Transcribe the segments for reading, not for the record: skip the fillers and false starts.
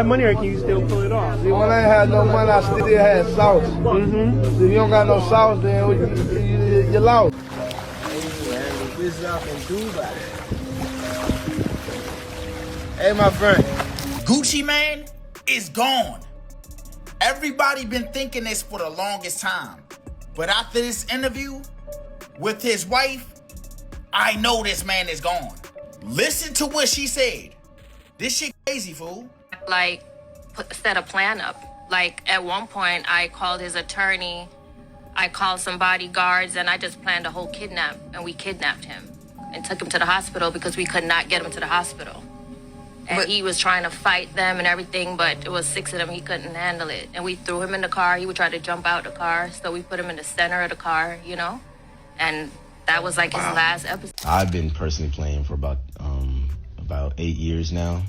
have money, or can you still pull it off? See, when I ain't had no money, I still had sauce. If you don't got no sauce, then you lost. Hey, my friend. Gucci Mane is gone. Everybody been thinking this for the longest time. But after this interview with his wife, I know this man is gone. Listen to what she said. This shit crazy, fool. Like, set a plan up. Like, at one point, I called his attorney, I called some bodyguards, and I just planned a whole kidnap, and we kidnapped him and took him to the hospital because we could not get him to the hospital. And he was trying to fight them and everything, but it was 6 of them. He couldn't handle it. And we threw him in the car. He would try to jump out the car, so we put him in the center of the car, you know? And that was like his last episode. I've been personally playing for about 8 years now.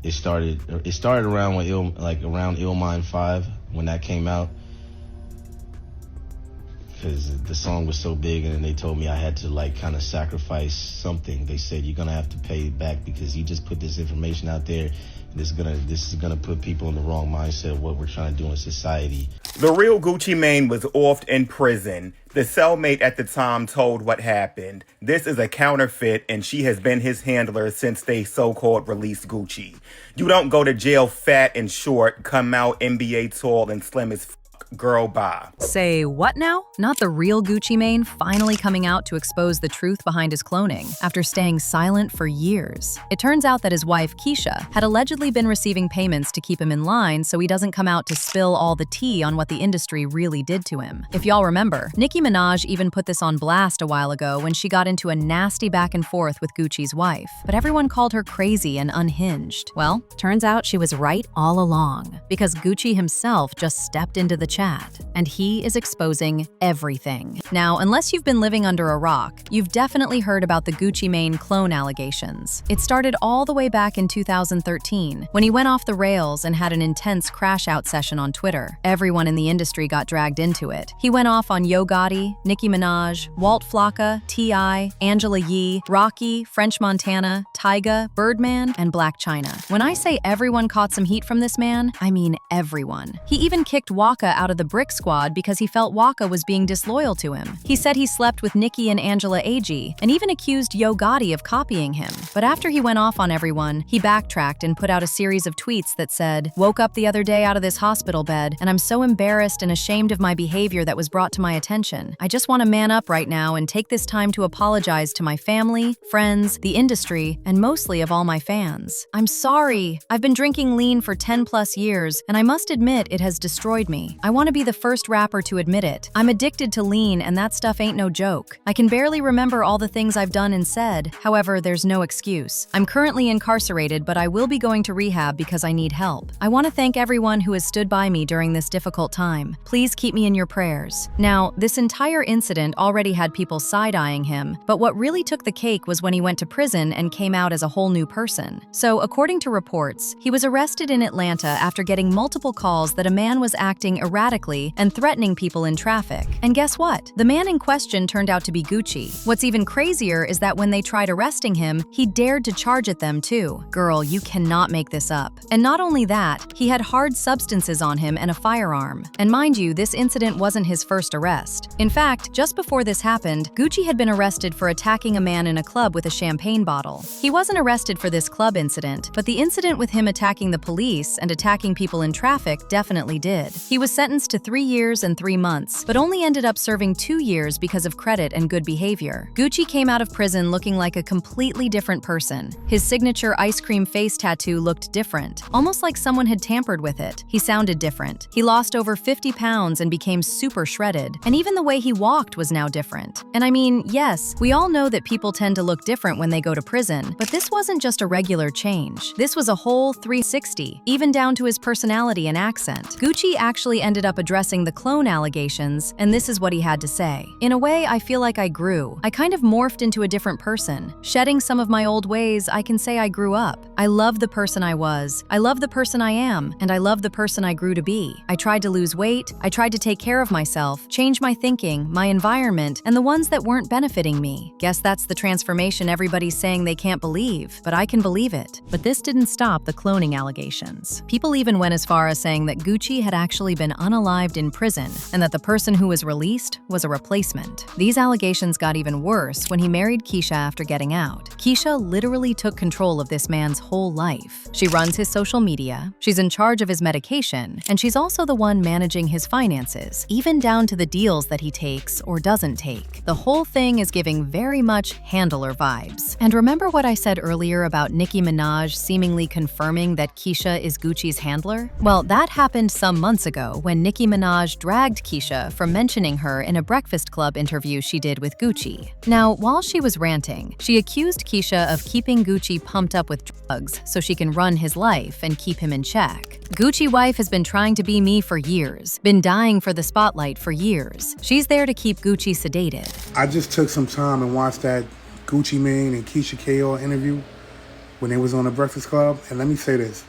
It started around when around Ill Mind 5 when that came out, because the song was so big, and then they told me I had to like kind of sacrifice something. They said you're gonna have to pay it back because you just put this information out there. This is gonna put people in the wrong mindset of what we're trying to do in society. The real Gucci Mane was off in prison. The cellmate at the time told what happened. This is a counterfeit, and she has been his handler since they so-called released Gucci. You don't go to jail fat and short, come out NBA tall and slim as girl, bye. Say what now? Not the real Gucci Mane finally coming out to expose the truth behind his cloning after staying silent for years. It turns out that his wife, Keyshia, had allegedly been receiving payments to keep him in line so he doesn't come out to spill all the tea on what the industry really did to him. If y'all remember, Nicki Minaj even put this on blast a while ago when she got into a nasty back and forth with Gucci's wife, but everyone called her crazy and unhinged. Well, turns out she was right all along, because Gucci himself just stepped into the chat, and he is exposing everything. Now, unless you've been living under a rock, you've definitely heard about the Gucci Mane clone allegations. It started all the way back in 2013, when he went off the rails and had an intense crash-out session on Twitter. Everyone in the industry got dragged into it. He went off on Yo Gotti, Nicki Minaj, Walt Flocka, T.I., Angela Yee, Rocky, French Montana, Tyga, Birdman, and Black China. When I say everyone caught some heat from this man, I mean everyone. He even kicked Waka out of the Brick Squad because he felt Waka was being disloyal to him. He said he slept with Nicki and Angela Ag, and even accused Yo Gotti of copying him. But after he went off on everyone, he backtracked and put out a series of tweets that said, "Woke up the other day out of this hospital bed, and I'm so embarrassed and ashamed of my behavior that was brought to my attention. I just want to man up right now and take this time to apologize to my family, friends, the industry, and mostly of all my fans. I'm sorry. I've been drinking lean for 10+ years, and I must admit it has destroyed me. I want to be the first rapper to admit it. I'm addicted to lean, and that stuff ain't no joke. I can barely remember all the things I've done and said. However, there's no excuse. I'm currently incarcerated, but I will be going to rehab because I need help. I want to thank everyone who has stood by me during this difficult time. Please keep me in your prayers." Now, this entire incident already had people side-eyeing him, but what really took the cake was when he went to prison and came out as a whole new person. So, according to reports, he was arrested in Atlanta after getting multiple calls that a man was acting erratically and threatening people in traffic. And guess what? The man in question turned out to be Gucci. What's even crazier is that when they tried arresting him, he dared to charge at them too. Girl, you cannot make this up. And not only that, he had hard substances on him and a firearm. And mind you, this incident wasn't his first arrest. In fact, just before this happened, Gucci had been arrested for attacking a man in a club with a champagne bottle. He wasn't arrested for this club incident, but the incident with him attacking the police and attacking people in traffic definitely did. He was sentenced to 3 years and 3 months, but only ended up serving 2 years because of credit and good behavior. Gucci came out of prison looking like a completely different person. His signature ice cream face tattoo looked different, almost like someone had tampered with it. He sounded different. He lost over 50 pounds and became super shredded, and even the way he walked was now different. And I mean, yes, we all know that people tend to look different when they go to prison, but this wasn't just a regular change. This was a whole 360, even down to his personality and accent. Gucci actually ended up up addressing the clone allegations, and this is what he had to say. "In a way, I feel like I grew. I kind of morphed into a different person. Shedding some of my old ways, I can say I grew up. I love the person I was. I love the person I am, and I love the person I grew to be. I tried to lose weight. I tried to take care of myself, change my thinking, my environment, and the ones that weren't benefiting me. Guess that's the transformation everybody's saying they can't believe, but I can believe it." But this didn't stop the cloning allegations. People even went as far as saying that Gucci had actually been unalived in prison and that the person who was released was a replacement. These allegations got even worse when he married Keyshia after getting out. Keyshia literally took control of this man's whole life. She runs his social media, she's in charge of his medication, and she's also the one managing his finances, even down to the deals that he takes or doesn't take. The whole thing is giving very much handler vibes. And remember what I said earlier about Nicki Minaj seemingly confirming that Keyshia is Gucci's handler? Well, that happened some months ago when Nicki Minaj dragged Keyshia for mentioning her in a Breakfast Club interview she did with Gucci. Now, while she was ranting, she accused Keyshia of keeping Gucci pumped up with drugs so she can run his life and keep him in check. "Gucci wife has been trying to be me for years, been dying for the spotlight for years. She's there to keep Gucci sedated." I just took some time and watched that Gucci Mane and Keyshia Ka'oir interview when they was on the Breakfast Club, and let me say this,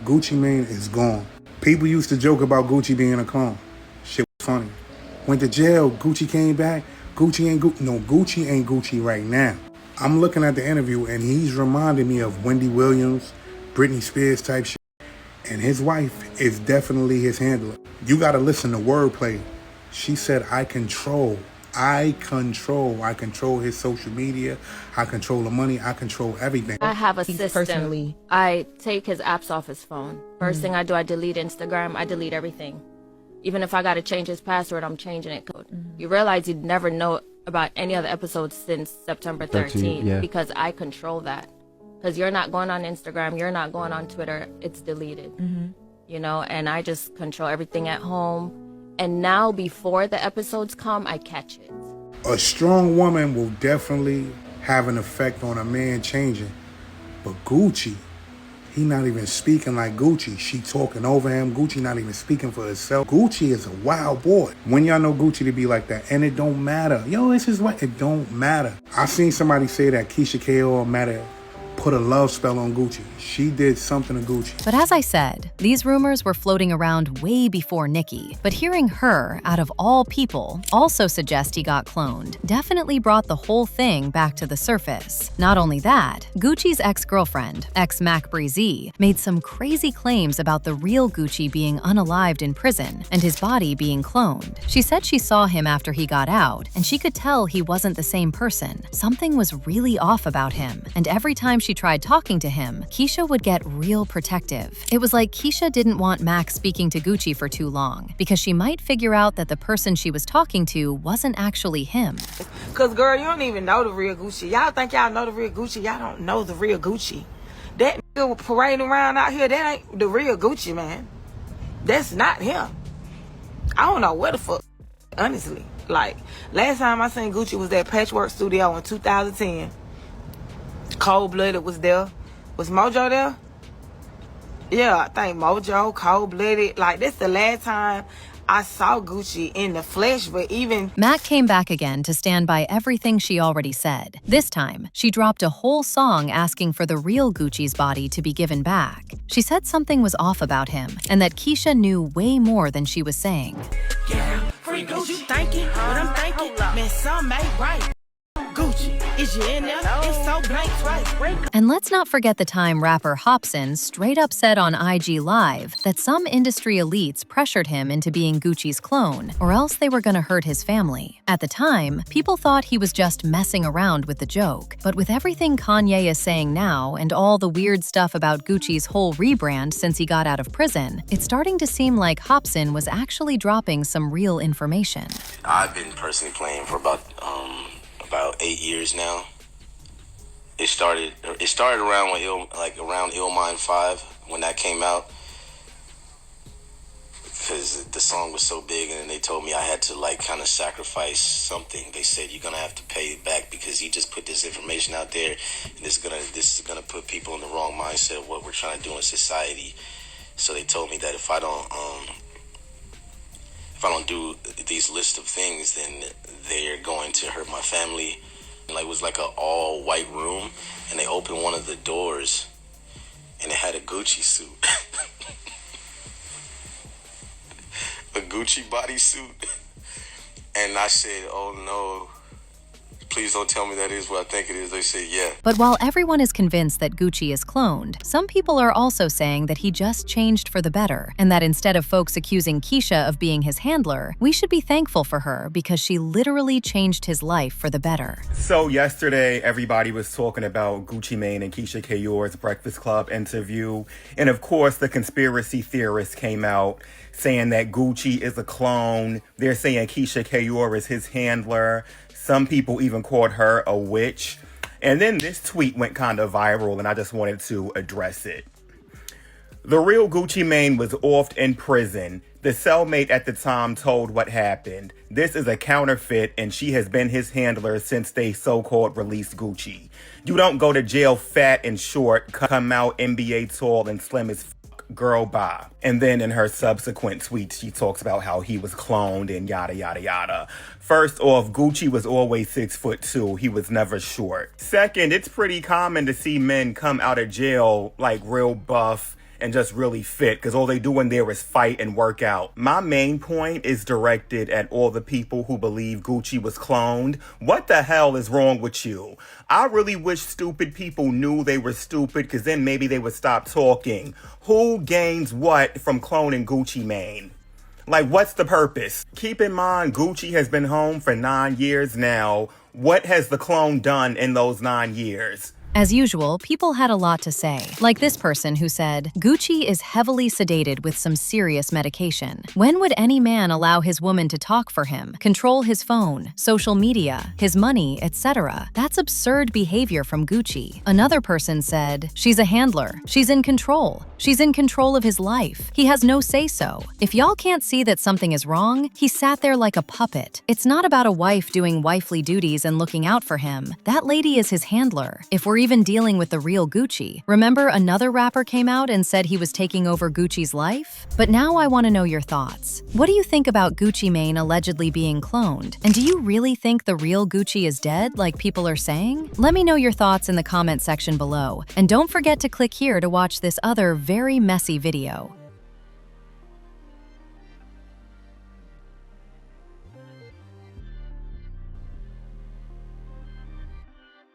Gucci Mane is gone. People used to joke about Gucci being a clone. Shit was funny. Went to jail, Gucci came back, Gucci ain't Gucci. No, Gucci ain't Gucci right now. I'm looking at the interview and he's reminding me of Wendy Williams, Britney Spears type shit. And his wife is definitely his handler. You gotta listen to wordplay. She said, I control his social media, I control the money, I control everything. I have a system. Personally. I take his apps off his phone. First thing I do, I delete Instagram, I delete everything. Even if I gotta change his password, I'm changing it. You realize you'd never know about any other episodes since September 13th because I control that. Because you're not going on Instagram, you're not going on Twitter, it's deleted. You know, and I just control everything at home. And now before the episodes come, I catch it. A strong woman will definitely have an effect on a man changing. But Gucci, he not even speaking like Gucci. She talking over him. Gucci not even speaking for herself. Gucci is a wild boy. When y'all know Gucci to be like that, and it don't matter. Yo, it's his wife. It don't matter. I seen somebody say that Keyshia Ka'oir put a love spell on Gucci. She did something to Gucci. But as I said, these rumors were floating around way before Nicki. But hearing her, out of all people, also suggest he got cloned definitely brought the whole thing back to the surface. Not only that, Gucci's ex-girlfriend, ex-Mac Breezy, made some crazy claims about the real Gucci being unalived in prison and his body being cloned. She said she saw him after he got out, and she could tell he wasn't the same person. Something was really off about him, and every time she tried talking to him, Keyshia would get real protective. It was like Keyshia didn't want Mac speaking to Gucci for too long because she might figure out that the person she was talking to wasn't actually him. Cause girl, you don't even know the real Gucci. Y'all think y'all know the real Gucci. Y'all don't know the real Gucci. That nigga parading around out here, that ain't the real Gucci, man. That's not him. I don't know what the fuck, honestly. Like, last time I seen Gucci was at Patchwork Studio in 2010. Cold Blooded was there. Was Mojo there? Yeah, I think Mojo, Cold Blooded. Like, this the last time I saw Gucci in the flesh, but even... Mac came back again to stand by everything she already said. This time, she dropped a whole song asking for the real Gucci's body to be given back. She said something was off about him, and that Keyshia knew way more than she was saying. Yeah, free Gucci, thinking what I'm thinking. Man, some ain't right. Gucci, is you in there? It's so blank twice. And let's not forget the time rapper Hopsin straight up said on IG Live that some industry elites pressured him into being Gucci's clone, or else they were gonna hurt his family. At the time, people thought he was just messing around with the joke, but with everything Kanye is saying now and all the weird stuff about Gucci's whole rebrand since he got out of prison, it's starting to seem like Hopsin was actually dropping some real information. I've been personally playing for about 8 years now. It started around around Ill Mind 5 when that came out, because the song was so big, and they told me I had to kind of sacrifice something. They said you're gonna have to pay it back because he just put this information out there, and this is gonna put people in the wrong mindset of what we're trying to do in society. So they told me that if I don't if I don't do these list of things, then they're going to hurt my family. Like, it was like an all white room, and they opened one of the doors, and it had a Gucci suit. A Gucci bodysuit. And I said, oh no, please don't tell me that is what I think it is. They said, yeah. But while everyone is convinced that Gucci is cloned, some people are also saying that he just changed for the better, and that instead of folks accusing Keyshia of being his handler, we should be thankful for her because she literally changed his life for the better. So yesterday, everybody was talking about Gucci Mane and Keyshia Ka'oir's Breakfast Club interview. And of course, the conspiracy theorists came out saying that Gucci is a clone. They're saying Keyshia Ka'oir is his handler. Some people even called her a witch. And then this tweet went kind of viral, and I just wanted to address it. The real Gucci Mane was off in prison. The cellmate at the time told what happened. This is a counterfeit, and she has been his handler since they so-called released Gucci. You don't go to jail fat and short, come out NBA tall and slim as girl bye. And then in her subsequent tweets, she talks about how he was cloned and yada, yada, yada. First off, Gucci was always 6'2". He was never short. Second, it's pretty common to see men come out of jail like real buff and just really fit, because all they do in there is fight and work out. My main point is directed at all the people who believe Gucci was cloned. What the hell is wrong with you? I really wish stupid people knew they were stupid, because then maybe they would stop talking. Who gains what from cloning Gucci Mane? Like, what's the purpose? Keep in mind, Gucci has been home for 9 years now. What has the clone done in those 9 years? As usual, people had a lot to say, like this person who said, Gucci is heavily sedated with some serious medication. When would any man allow his woman to talk for him, control his phone, social media, his money, etc.? That's absurd behavior from Gucci. Another person said, she's a handler. She's in control. She's in control of his life. He has no say-so. If y'all can't see that something is wrong, he sat there like a puppet. It's not about a wife doing wifely duties and looking out for him. That lady is his handler. If we're even dealing with the real Gucci. Remember another rapper came out and said he was taking over Gucci's life? But now I want to know your thoughts. What do you think about Gucci Mane allegedly being cloned? And do you really think the real Gucci is dead like people are saying? Let me know your thoughts in the comment section below. And don't forget to click here to watch this other very messy video.